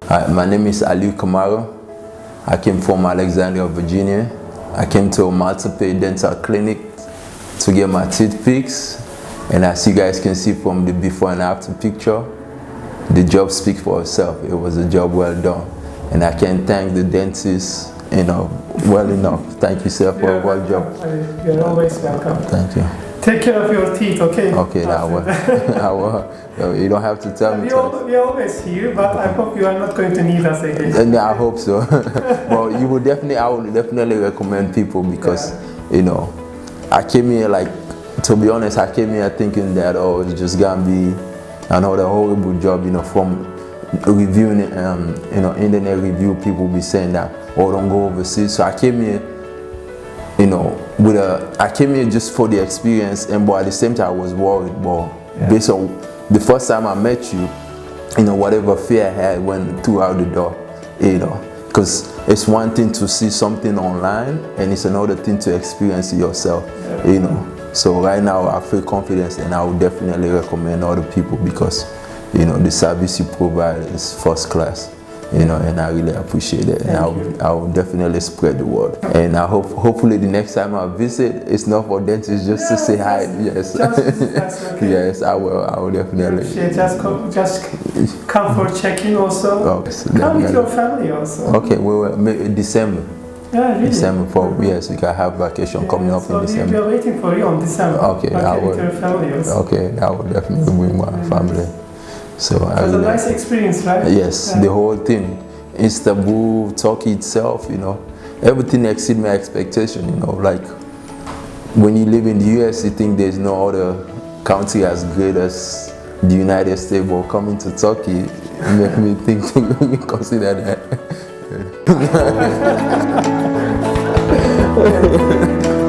Hi, my name is Ali Kamara. I came from Alexandria, Virginia. I came to a Maltepe dental clinic to get my teeth fixed. And as you guys can see from the before and after picture, the job speaks for itself. It was a job well done. And I can thank the dentist, well enough. Thank you, sir, for a well job. You're always welcome. Thank you. Take care of your teeth, okay? Okay, I will. You don't have to tell me. We're always here, but I hope you are not going to need us again. I hope so. Well, I would definitely recommend people because, I came here to be honest, I came here thinking that, it's just gonna be another horrible job, from reviewing, internet review, people be saying that, don't go overseas. So I came here, I came here just for the experience, but at the same time I was worried. But based on the first time I met you, whatever fear I had went throughout the door, because it's one thing to see something online and it's another thing to experience it yourself, So right now I feel confident and I would definitely recommend other people because, the service you provide is first class. And I really appreciate it. And I will definitely spread the word. And I hopefully the next time I visit, it's not for dentists just to say hi. Yes. Okay. Yes, I will definitely. Just come for check-in also. Come with your family also. Okay, we will December. Yeah, really? December yes, we can have vacation coming up in December. We are waiting for you on December. Okay, I will. With your family also. Okay, I will definitely bring my family. So it was a nice experience, right? Yes, the whole thing. Istanbul, Turkey itself, everything exceeded my expectation, like when you live in the US, you think there's no other country as great as the United States, but coming to Turkey, make me think to consider that.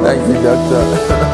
Thank you, doctor.